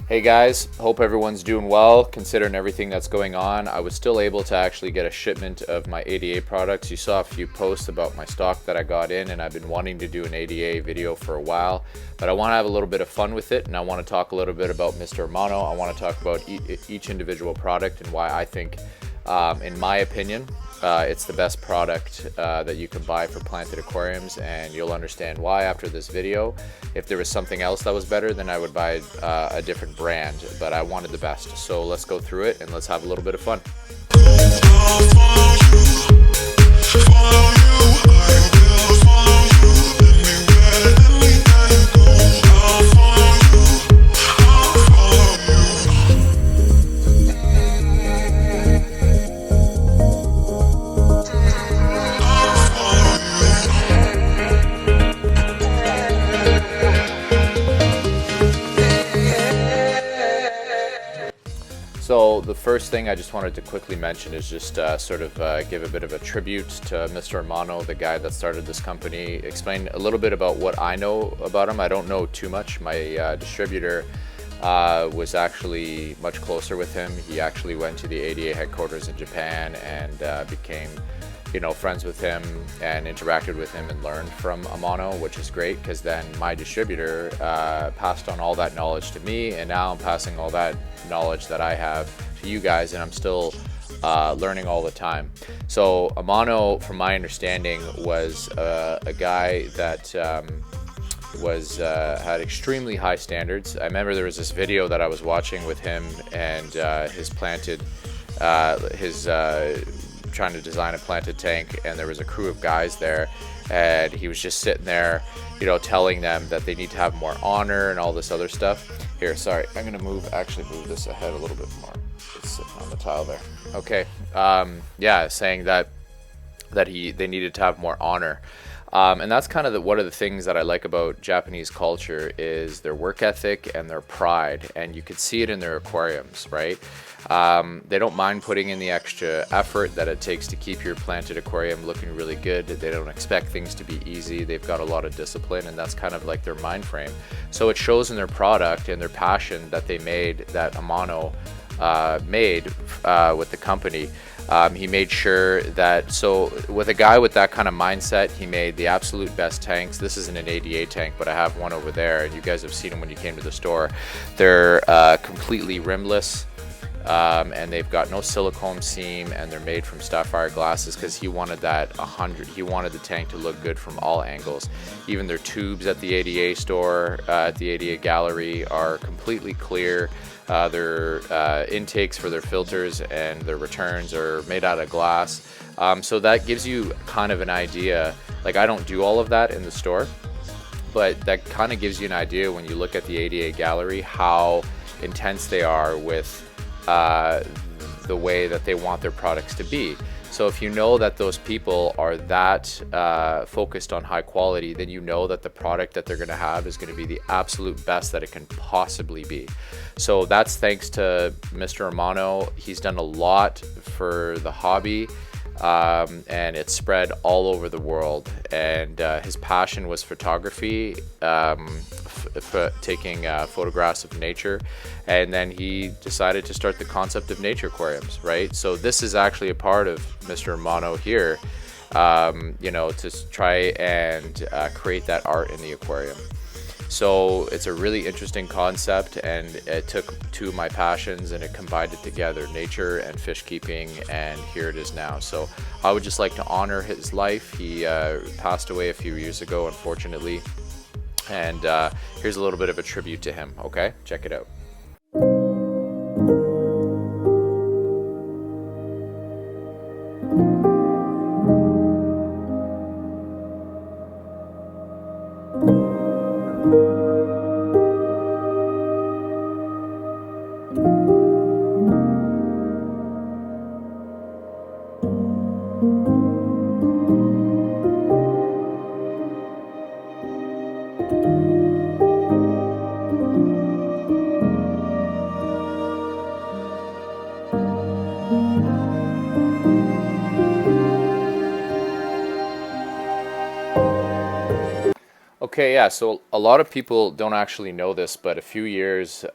Hey guys, hope everyone's doing well considering everything that's going on. I was still able to actually get a shipment of my ADA products. You saw a few posts about my stock that I got in, and I've been wanting to do an ADA video for a while, but I want to have a little bit of fun with it, and I want to talk a little bit about Mr. Amano. I want to talk about each individual product and why I think, in my opinion, it's the best product that you can buy for planted aquariums, and you'll understand why after this video. If there was something else that was better, then I would buy a different brand, but I wanted the best. So let's go through it and let's have a little bit of fun. So the first thing I just wanted to quickly mention is just sort of give a bit of a tribute to Mr. Amano, the guy that started this company, explain a little bit about what I know about him. I don't know too much. My distributor was actually much closer with him. He actually went to the ADA headquarters in Japan and became friends with him and interacted with him and learned from Amano, which is great because then my distributor passed on all that knowledge to me, and now I'm passing all that knowledge that I have to you guys, and I'm still learning all the time. So Amano, from my understanding, was a guy that had extremely high standards. I remember there was this video that I was watching with him and his trying to design a planted tank, and there was a crew of guys there, and he was just sitting there telling them that they need to have more honor and all this other stuff. Here, sorry, I'm gonna move this ahead a little bit more. It's sitting on the tile there. Okay. Yeah, saying that they needed to have more honor. And that's kind of one of the things that I like about Japanese culture is their work ethic and their pride, and you could see it in their aquariums, right? They don't mind putting in the extra effort that it takes to keep your planted aquarium looking really good. They don't expect things to be easy. They've got a lot of discipline, and that's kind of like their mind frame. So it shows in their product and their passion that they made, that Amano made with the company. He made sure that, so with a guy with that kind of mindset, he made the absolute best tanks. This isn't an ADA tank, but I have one over there, and you guys have seen them when you came to the store. They're completely rimless, and they've got no silicone seam, and they're made from sapphire glasses because he wanted he wanted the tank to look good from all angles. Even their tubes at the ADA store, at the ADA gallery, are completely clear. Their intakes for their filters and their returns are made out of glass. So that gives you kind of an idea. Like, I don't do all of that in the store, but that kind of gives you an idea when you look at the ADA gallery how intense they are with the way that they want their products to be. So if you know that those people are that focused on high quality, then you know that the product that they're going to have is going to be the absolute best that it can possibly be. So that's thanks to Mr. Amano. He's done a lot for the hobby, and it's spread all over the world. And his passion was photography, taking photographs of nature, and then he decided to start the concept of nature aquariums, right? So this is actually a part of Mr. Amano here, to try and create that art in the aquarium. So it's a really interesting concept, and it took two of my passions and it combined it together, nature and fish keeping, and here it is now. So I would just like to honor his life. He passed away a few years ago, unfortunately, and here's a little bit of a tribute to him. Okay, check it out. Okay, yeah, so a lot of people don't actually know this, but a few years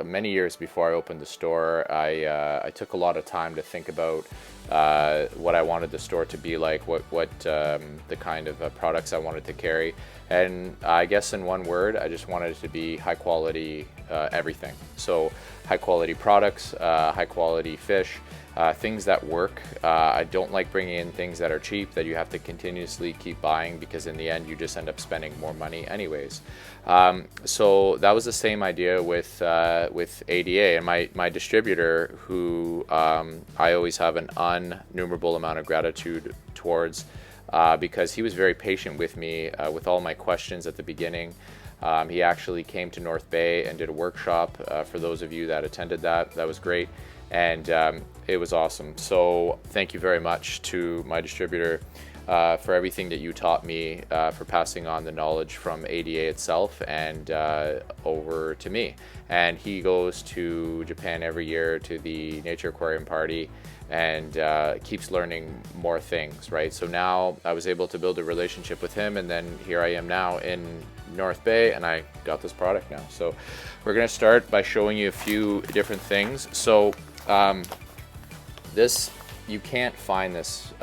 many years before I opened the store, I took a lot of time to think about what I wanted the store to be like, what the kind of products I wanted to carry, and I guess in one word, I just wanted it to be high quality everything. So high quality products, high quality fish. Things that work. I don't like bringing in things that are cheap that you have to continuously keep buying, because in the end you just end up spending more money anyways. So that was the same idea with ADA, and my distributor, who I always have an unnumerable amount of gratitude towards, because he was very patient with me with all my questions at the beginning. He actually came to North Bay and did a workshop. For those of you that attended that was great. And it was awesome. So thank you very much to my distributor for everything that you taught me, for passing on the knowledge from ADA itself and over to me. And he goes to Japan every year to the Nature Aquarium party and keeps learning more things, right? So now I was able to build a relationship with him, and then here I am now in North Bay, and I got this product now. So we're gonna start by showing you a few different things. So this, you can't find this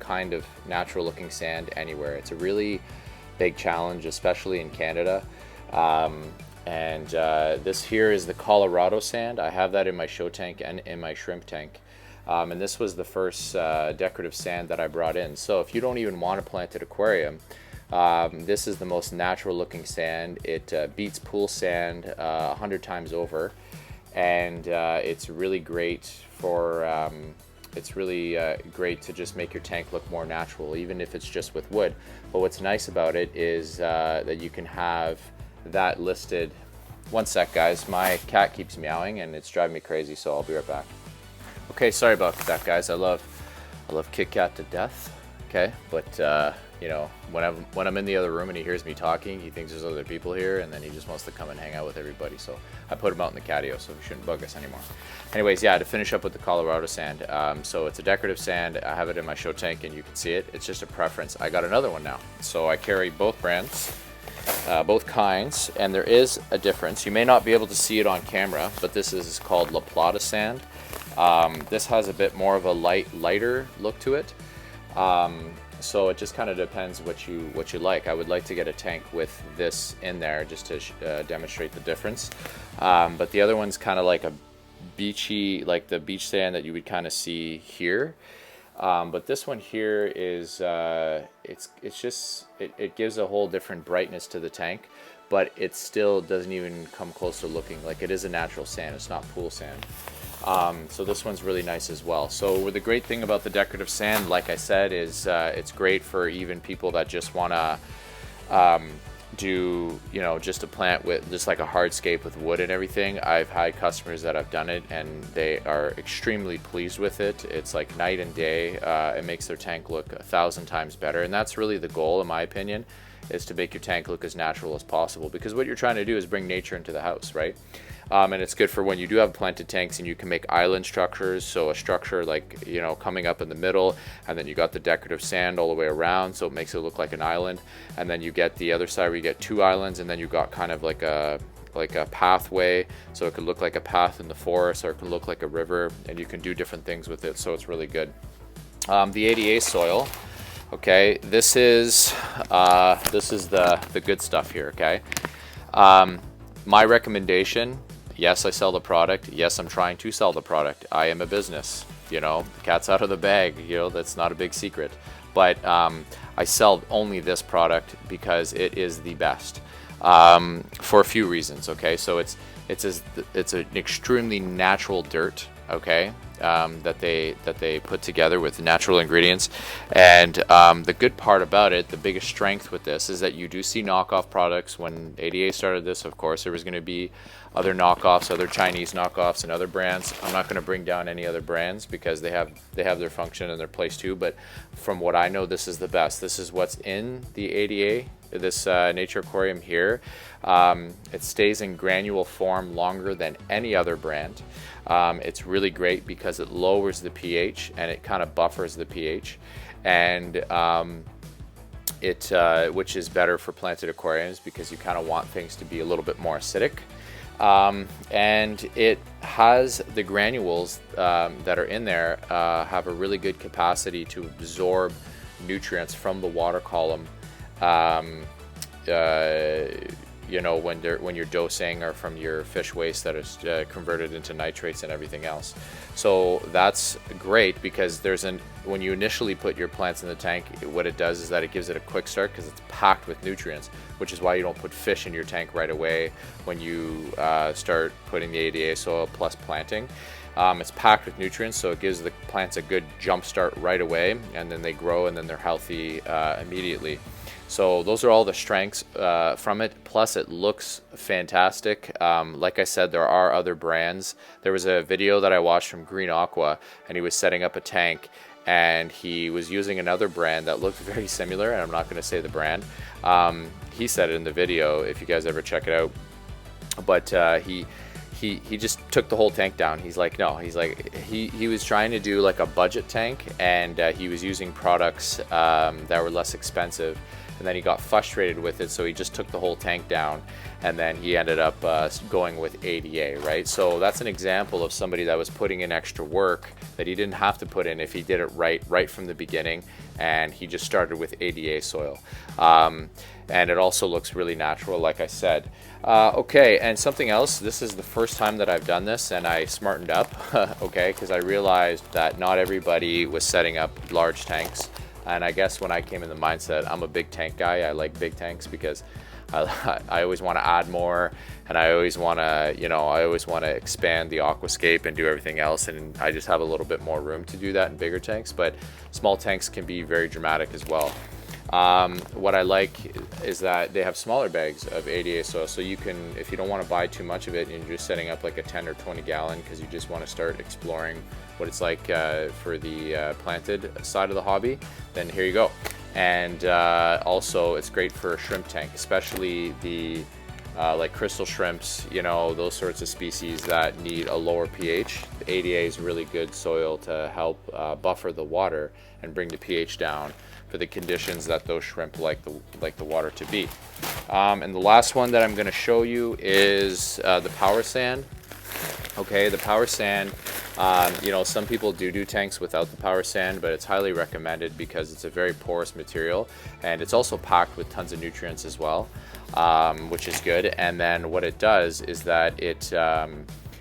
kind of natural looking sand anywhere. It's a really big challenge, especially in Canada. This here is the Colorado sand. I have that in my show tank and in my shrimp tank. And this was the first decorative sand that I brought in. So if you don't even want a planted aquarium, this is the most natural looking sand. It beats pool sand 100 times over. And it's really great for great to just make your tank look more natural, even if it's just with wood. But what's nice about it is that you can have that listed. One sec, guys, my cat keeps meowing and it's driving me crazy, so I'll be right back. Okay, sorry about that, guys. I love Kit Kat to death. Okay, but you know, when I'm in the other room and he hears me talking, he thinks there's other people here, and then he just wants to come and hang out with everybody. So I put him out in the catio, so he shouldn't bug us anymore. Anyways, yeah, to finish up with the Colorado sand. So it's a decorative sand. I have it in my show tank, and you can see it. It's just a preference. I got another one now, so I carry both brands, both kinds, and there is a difference. You may not be able to see it on camera, but this is called La Plata sand. This has a bit more of a lighter look to it. So it just kind of depends what you like. I would like to get a tank with this in there just to demonstrate the difference. But the other one's kind of like a beachy, like the beach sand that you would kind of see here. But this one here is it gives a whole different brightness to the tank, but it still doesn't even come close to looking like it is a natural sand. It's not pool sand. So this one's really nice as well. So the great thing about the decorative sand, like I said, is it's great for even people that just want to do, you know, just a plant with just like a hardscape with wood and everything. I've had customers that have done it and they are extremely pleased with it. It's like night and day. It makes their tank look 1,000 times better, and that's really the goal, in my opinion, is to make your tank look as natural as possible, because what you're trying to do is bring nature into the house, right? And it's good for when you do have planted tanks and you can make island structures. So a structure like, you know, coming up in the middle, and then you got the decorative sand all the way around, so it makes it look like an island. And then you get the other side where you get two islands, and then you got kind of like a pathway, so it could look like a path in the forest, or it can look like a river, and you can do different things with it. So it's really good. The ADA soil. Okay, this is the good stuff here. Okay, my recommendation. Yes, I sell the product. Yes, I'm trying to sell the product. I am a business. You know, the cat's out of the bag. You know, that's not a big secret. But I sell only this product because it is the best for a few reasons. Okay, so it's an extremely natural dirt. Okay, that they put together with natural ingredients, and the good part about it, the biggest strength with this, is that you do see knockoff products. When ADA started this, of course, there was going to be other knockoffs, other Chinese knockoffs, and other brands. I'm not going to bring down any other brands because they have their function and their place too. But from what I know, this is the best. This is what's in the ADA. This Nature Aquarium here. It stays in granule form longer than any other brand. It's really great because it lowers the pH and it kind of buffers the pH, and which is better for planted aquariums because you kind of want things to be a little bit more acidic. And it has the granules that are in there have a really good capacity to absorb nutrients from the water column. You know, when you're dosing, or from your fish waste that is converted into nitrates and everything else. So that's great because when you initially put your plants in the tank, what it does is that it gives it a quick start because it's packed with nutrients, which is why you don't put fish in your tank right away when you start putting the ADA soil plus planting. It's packed with nutrients, so it gives the plants a good jump start right away, and then they grow and then they're healthy immediately. So those are all the strengths from it. Plus it looks fantastic. Like I said, there are other brands. There was a video that I watched from Green Aqua, and he was setting up a tank, and he was using another brand that looked very similar, and I'm not going to say the brand. He said it in the video if you guys ever check it out. But he just took the whole tank down. He's like, no, he's like, he was trying to do like a budget tank, and he was using products that were less expensive, and then he got frustrated with it, so he just took the whole tank down, and then he ended up going with ADA, right? So that's an example of somebody that was putting in extra work that he didn't have to put in if he did it right from the beginning, and he just started with ADA soil. And it also looks really natural, like I said. Okay, and something else, this is the first time that I've done this, and I smartened up, okay, because I realized that not everybody was setting up large tanks. And I guess when I came in the mindset, I'm a big tank guy. I like big tanks because I always want to add more, and I always want to, expand the aquascape and do everything else, and I just have a little bit more room to do that in bigger tanks, but small tanks can be very dramatic as well. What I like is that they have smaller bags of ADA soil, so you can, if you don't want to buy too much of it and you're just setting up like a 10 or 20 gallon because you just want to start exploring what it's like for the planted side of the hobby, then here you go. And also it's great for a shrimp tank, especially the like crystal shrimps, you know, those sorts of species that need a lower pH. The ADA is really good soil to help buffer the water and bring the pH down for the conditions that those shrimp like the water to be. And the last one that I'm going to show you is the power sand. Okay, the power sand, you know, some people do tanks without the power sand, but it's highly recommended because it's a very porous material, and it's also packed with tons of nutrients as well, which is good. And then what it does is that it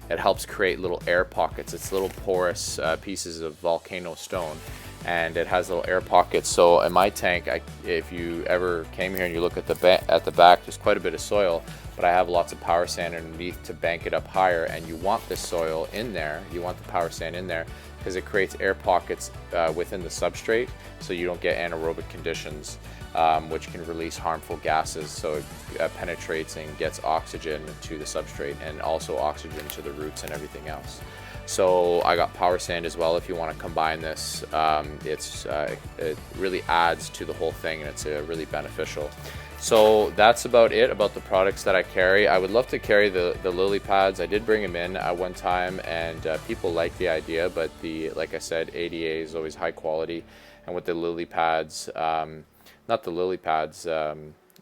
helps create little air pockets. It's little porous pieces of volcano stone, and it has little air pockets. So in my tank, if you ever came here and you look at the back, there's quite a bit of soil, but I have lots of power sand underneath to bank it up higher. And you want this soil in there, you want the power sand in there, because it creates air pockets within the substrate, so you don't get anaerobic conditions, which can release harmful gases. So it penetrates and gets oxygen to the substrate, and also oxygen to the roots and everything else. So I got power sand as well if you want to combine this. It really adds to the whole thing, and it's really beneficial. So that's about it about the products that I carry. I would love to carry the lily pads. I did bring them in at one time, and people like the idea, but like I said, ADA is always high quality. And with the lily pads, not the lily pads, I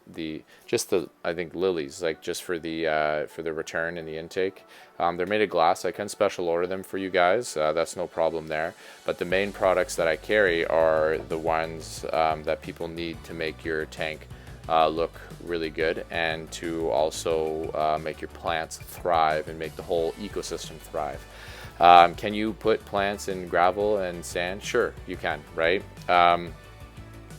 think lilies, like just for the return and the intake. They're made of glass. I can special order them for you guys. That's no problem there. But the main products that I carry are the ones that people need to make your tank look really good, and to also make your plants thrive and make the whole ecosystem thrive. Can you put plants in gravel and sand? Sure, you can, right?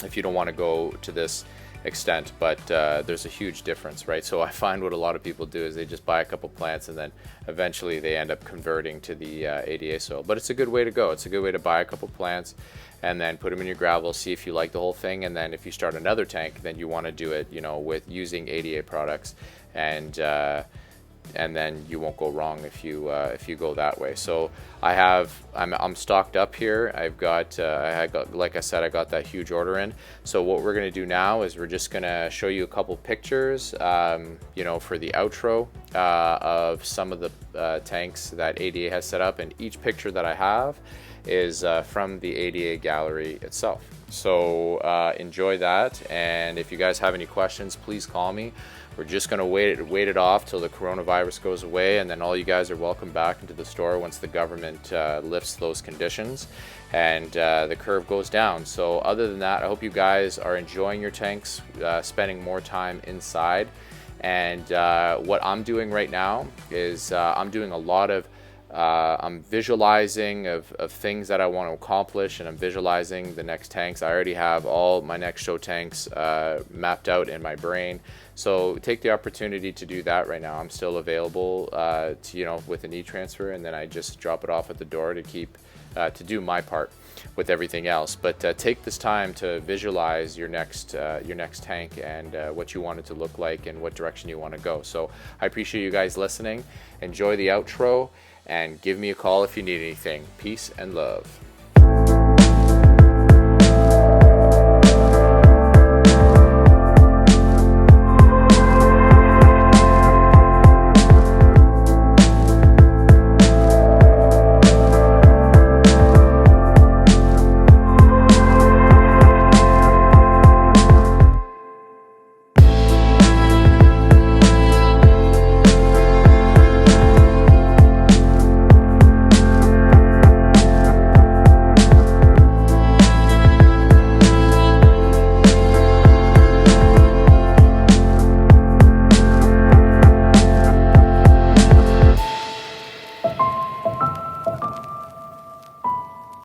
If you don't want to go to this extent, but there's a huge difference, right? So I find what a lot of people do is they just buy a couple plants, and then eventually they end up converting to the ADA soil. But it's a good way to go. It's a good way to buy a couple plants and then put them in your gravel, see if you like the whole thing, and then if you start another tank, then you want to do it, you know, with using ADA products, and and then you won't go wrong if you go that way. So I'm stocked up here. I've got like I said, I got that huge order in. So what we're gonna do now is we're just gonna show you a couple pictures, you know, for the outro of some of the tanks that ADA has set up, and each picture that I have is from the ADA gallery itself. So enjoy that, and if you guys have any questions, please call me. We're just going to wait it off till the coronavirus goes away, and then all you guys are welcome back into the store once the government lifts those conditions and the curve goes down. So other than that, I hope you guys are enjoying your tanks, spending more time inside. And what I'm doing right now is I'm doing a lot of I'm visualizing of things that I want to accomplish, and I'm visualizing the next tanks. I already have all my next show tanks mapped out in my brain. So take the opportunity to do that right now. I'm still available to, you know, with an e-transfer, and then I just drop it off at the door to keep to do my part with everything else. But take this time to visualize your next tank and what you want it to look like and what direction you want to go. So I appreciate you guys listening. Enjoy the outro, and give me a call if you need anything. Peace and love.